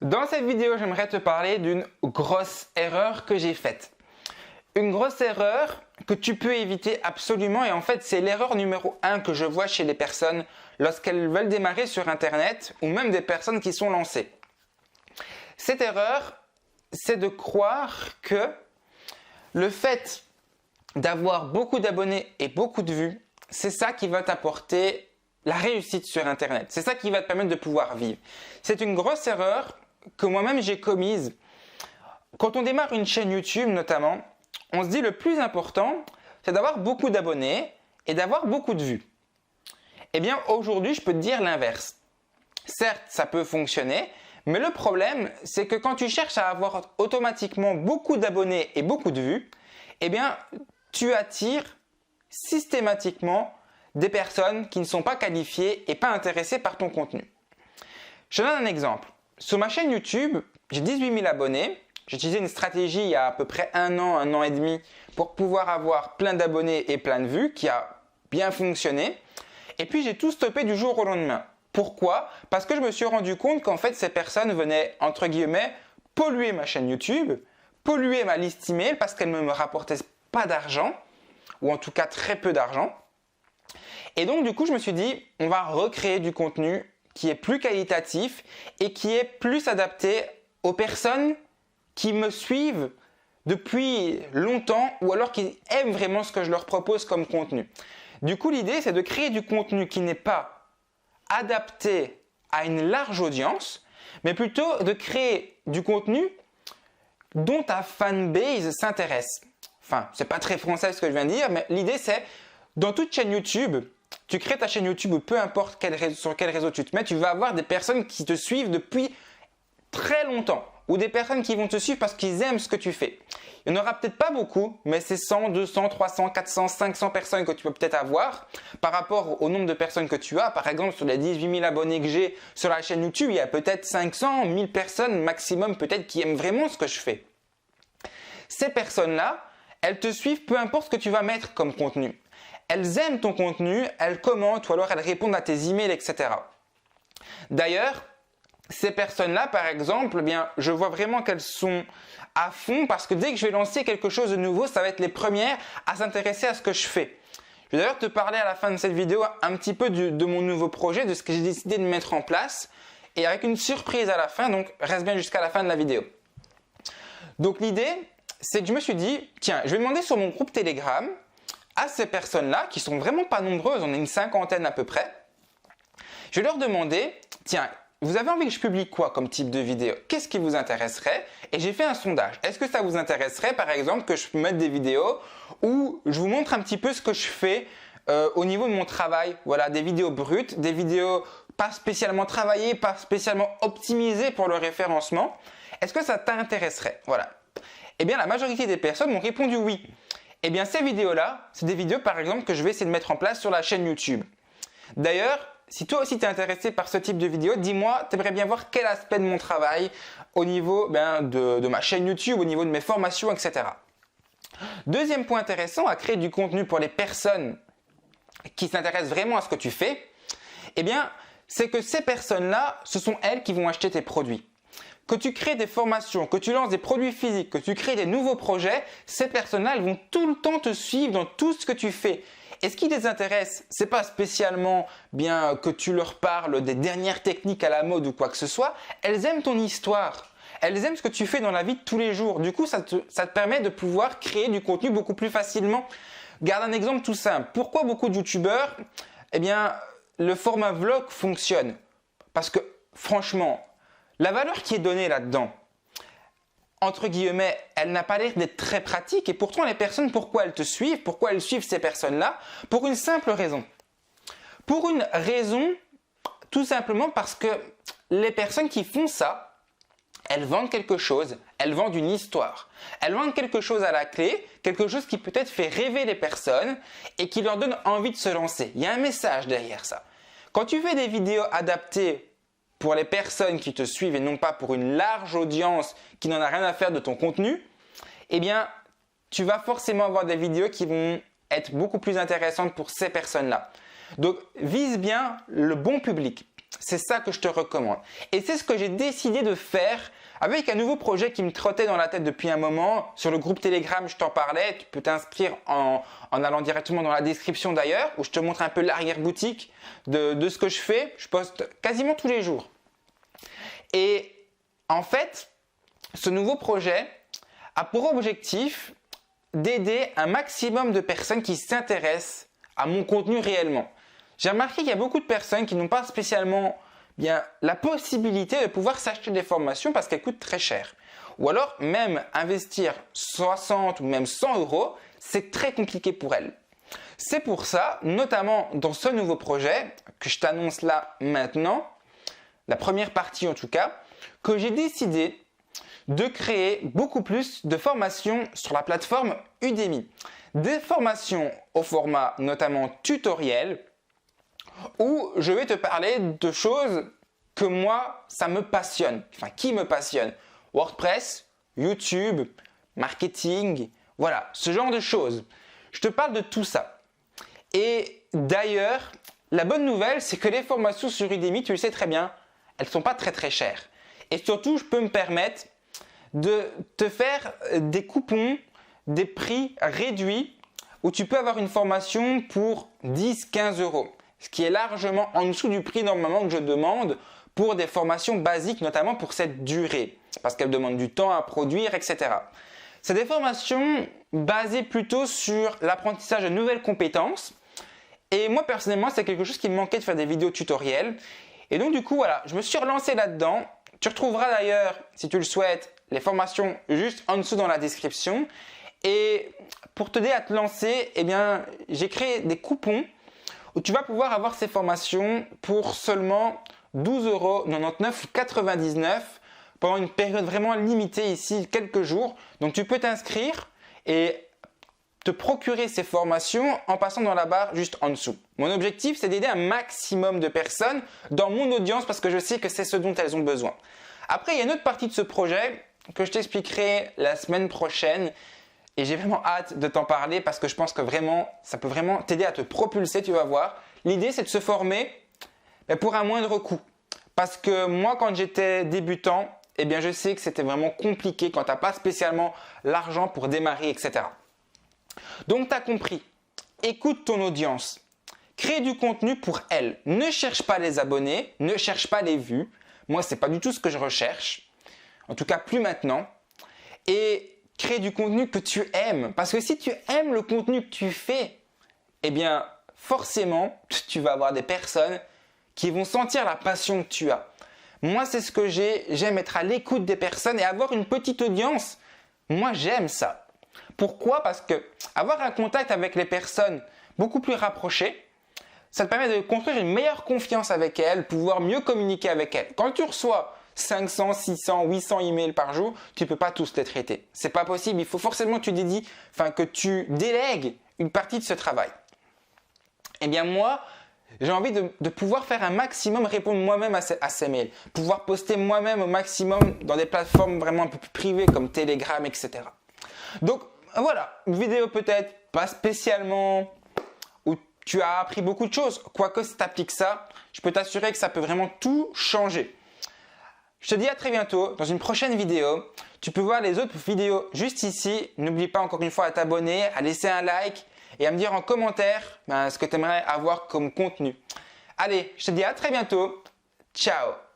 Dans cette vidéo, j'aimerais te parler d'une grosse erreur que j'ai faite. Une grosse erreur que tu peux éviter absolument et en fait, c'est l'erreur numéro 1 que je vois chez les personnes lorsqu'elles veulent démarrer sur Internet ou même des personnes qui sont lancées. Cette erreur, c'est de croire que le fait d'avoir beaucoup d'abonnés et beaucoup de vues, c'est ça qui va t'apporter la réussite sur Internet. C'est ça qui va te permettre de pouvoir vivre. C'est une grosse erreur que moi-même j'ai commise. Quand on démarre une chaîne YouTube notamment, on se dit le plus important, c'est d'avoir beaucoup d'abonnés et d'avoir beaucoup de vues. Eh bien aujourd'hui, je peux te dire l'inverse. Certes, ça peut fonctionner, mais le problème, c'est que quand tu cherches à avoir automatiquement beaucoup d'abonnés et beaucoup de vues, eh bien, tu attires systématiquement des personnes qui ne sont pas qualifiées et pas intéressées par ton contenu. Je te donne un exemple. Sur ma chaîne YouTube, j'ai 18 000 abonnés. J'ai utilisé une stratégie il y a à peu près un an et demi pour pouvoir avoir plein d'abonnés et plein de vues qui a bien fonctionné. Et puis j'ai tout stoppé du jour au lendemain. Pourquoi? Parce que je me suis rendu compte qu'en fait ces personnes venaient, entre guillemets, polluer ma chaîne YouTube, polluer ma liste email parce qu'elles ne me rapportaient pas d'argent, ou en tout cas très peu d'argent. Et donc du coup je me suis dit, on va recréer du contenu qui est plus qualitatif et qui est plus adapté aux personnes qui me suivent depuis longtemps ou alors qui aiment vraiment ce que je leur propose comme contenu. Du coup, l'idée, c'est de créer du contenu qui n'est pas adapté à une large audience, mais plutôt de créer du contenu dont ta fanbase s'intéresse. Enfin, c'est pas très français ce que je viens de dire, mais l'idée, c'est dans toute chaîne YouTube, tu crées ta chaîne YouTube ou peu importe sur quel réseau tu te mets, tu vas avoir des personnes qui te suivent depuis très longtemps ou des personnes qui vont te suivre parce qu'ils aiment ce que tu fais. Il n'y en aura peut-être pas beaucoup, mais c'est 100, 200, 300, 400, 500 personnes que tu peux peut-être avoir par rapport au nombre de personnes que tu as. Par exemple, sur les 18 000 abonnés que j'ai sur la chaîne YouTube, il y a peut-être 500, 1000 personnes maximum peut-être qui aiment vraiment ce que je fais. Ces personnes-là, elles te suivent peu importe ce que tu vas mettre comme contenu. Elles aiment ton contenu, elles commentent ou alors elles répondent à tes emails, etc. D'ailleurs, ces personnes-là, par exemple, eh bien, je vois vraiment qu'elles sont à fond parce que dès que je vais lancer quelque chose de nouveau, ça va être les premières à s'intéresser à ce que je fais. Je vais d'ailleurs te parler à la fin de cette vidéo un petit peu de mon nouveau projet, de ce que j'ai décidé de mettre en place et avec une surprise à la fin, donc reste bien jusqu'à la fin de la vidéo. Donc l'idée, c'est que je me suis dit, tiens, je vais demander sur mon groupe Telegram à ces personnes-là, qui sont vraiment pas nombreuses, on est une cinquantaine à peu près, je vais leur demander, tiens, vous avez envie que je publie quoi comme type de vidéo? Qu'est-ce qui vous intéresserait? Et j'ai fait un sondage. Est-ce que ça vous intéresserait, par exemple, que je mette des vidéos où je vous montre un petit peu ce que je fais au niveau de mon travail? Voilà, des vidéos brutes, des vidéos pas spécialement travaillées, pas spécialement optimisées pour le référencement. Est-ce que ça t'intéresserait? Voilà. Eh bien, la majorité des personnes m'ont répondu oui. Eh bien, ces vidéos-là, c'est des vidéos, par exemple, que je vais essayer de mettre en place sur la chaîne YouTube. D'ailleurs, si toi aussi tu es intéressé par ce type de vidéo, dis-moi, tu aimerais bien voir quel aspect de mon travail au niveau de ma chaîne YouTube, au niveau de mes formations, etc. Deuxième point intéressant, à créer du contenu pour les personnes qui s'intéressent vraiment à ce que tu fais, eh bien, c'est que ces personnes-là, ce sont elles qui vont acheter tes produits. Que tu crées des formations, que tu lances des produits physiques, que tu crées des nouveaux projets, ces personnes-là, elles vont tout le temps te suivre dans tout ce que tu fais. Et ce qui les intéresse, c'est pas spécialement bien que tu leur parles des dernières techniques à la mode ou quoi que ce soit. Elles aiment ton histoire. Elles aiment ce que tu fais dans la vie de tous les jours. Du coup, ça te permet de pouvoir créer du contenu beaucoup plus facilement. Garde un exemple tout simple. Pourquoi beaucoup de youtubeurs, eh bien, le format vlog fonctionne? Parce que, franchement, la valeur qui est donnée là-dedans, entre guillemets, elle n'a pas l'air d'être très pratique et pourtant les personnes, pourquoi elles te suivent? Pourquoi elles suivent ces personnes-là? Pour une simple raison. Pour une raison, tout simplement parce que les personnes qui font ça, elles vendent quelque chose, elles vendent une histoire. Elles vendent quelque chose à la clé, quelque chose qui peut-être fait rêver les personnes et qui leur donne envie de se lancer. Il y a un message derrière ça. Quand tu fais des vidéos adaptées pour les personnes qui te suivent et non pas pour une large audience qui n'en a rien à faire de ton contenu, eh bien, tu vas forcément avoir des vidéos qui vont être beaucoup plus intéressantes pour ces personnes-là. Donc, vise bien le bon public. c'est ça que je te recommande. Et c'est ce que j'ai décidé de faire avec un nouveau projet qui me trottait dans la tête depuis un moment. Sur le groupe Telegram, je t'en parlais. Tu peux t'inscrire en allant directement dans la description d'ailleurs, où je te montre un peu l'arrière-boutique de ce que je fais. Je poste quasiment tous les jours. Et en fait, ce nouveau projet a pour objectif d'aider un maximum de personnes qui s'intéressent à mon contenu réellement. J'ai remarqué qu'il y a beaucoup de personnes qui n'ont pas spécialement bien la possibilité de pouvoir s'acheter des formations parce qu'elles coûtent très cher. Ou alors même investir 60 ou même 100 euros, c'est très compliqué pour elles. C'est pour ça, notamment dans ce nouveau projet que je t'annonce là maintenant, la première partie en tout cas, que j'ai décidé de créer beaucoup plus de formations sur la plateforme Udemy. Des formations au format notamment tutoriel où je vais te parler de choses que moi, ça me passionne. Enfin, qui me passionne? WordPress, YouTube, marketing, voilà, ce genre de choses. Je te parle de tout ça. Et d'ailleurs, la bonne nouvelle, c'est que les formations sur Udemy, tu le sais très bien, elles ne sont pas très très chères. Et surtout, je peux me permettre de te faire des coupons, des prix réduits où tu peux avoir une formation pour 10-15 euros. Ce qui est largement en dessous du prix normalement que je demande pour des formations basiques, notamment pour cette durée, parce qu'elles demandent du temps à produire, etc. C'est des formations basées plutôt sur l'apprentissage de nouvelles compétences. Et moi, personnellement, c'est quelque chose qui me manquait de faire des vidéos tutoriels. Et donc, du coup, voilà, je me suis relancé là-dedans. Tu retrouveras d'ailleurs, si tu le souhaites, les formations juste en dessous dans la description. Et pour t'aider à te lancer, eh bien, j'ai créé des coupons où tu vas pouvoir avoir ces formations pour seulement 12,99 € ou 99 pendant une période vraiment limitée ici, quelques jours. Donc tu peux t'inscrire et te procurer ces formations en passant dans la barre juste en dessous. Mon objectif, c'est d'aider un maximum de personnes dans mon audience parce que je sais que c'est ce dont elles ont besoin. Après, il y a une autre partie de ce projet que je t'expliquerai la semaine prochaine. Et j'ai vraiment hâte de t'en parler parce que je pense que vraiment, ça peut vraiment t'aider à te propulser, tu vas voir. L'idée, c'est de se former pour un moindre coût. Parce que moi, quand j'étais débutant, eh bien, je sais que c'était vraiment compliqué quand tu n'as pas spécialement l'argent pour démarrer, etc. Donc, tu as compris. Écoute ton audience. Crée du contenu pour elle. Ne cherche pas les abonnés, ne cherche pas les vues. Moi, ce n'est pas du tout ce que je recherche. En tout cas, plus maintenant. Et crée du contenu que tu aimes. Parce que si tu aimes le contenu que tu fais, eh bien, forcément, tu vas avoir des personnes qui vont sentir la passion que tu as. Moi, c'est ce que j'ai. J'aime être à l'écoute des personnes et avoir une petite audience. Moi, j'aime ça. Pourquoi? Parce que avoir un contact avec les personnes beaucoup plus rapproché, ça te permet de construire une meilleure confiance avec elles, pouvoir mieux communiquer avec elles. Quand tu reçois 500, 600, 800 emails par jour, tu ne peux pas tous les traiter. C'est pas possible. Il faut forcément que tu dédies, que tu délègues une partie de ce travail. Eh bien moi, j'ai envie de pouvoir faire un maximum, répondre moi-même à ces mails, pouvoir poster moi-même au maximum dans des plateformes vraiment un peu plus privées comme Telegram, etc. Donc voilà, une vidéo peut-être pas spécialement où tu as appris beaucoup de choses. Quoique si tu appliques ça, je peux t'assurer que ça peut vraiment tout changer. Je te dis à très bientôt dans une prochaine vidéo. Tu peux voir les autres vidéos juste ici. N'oublie pas encore une fois à t'abonner, à laisser un like et à me dire en commentaire ce que tu aimerais avoir comme contenu. Allez, je te dis à très bientôt. Ciao!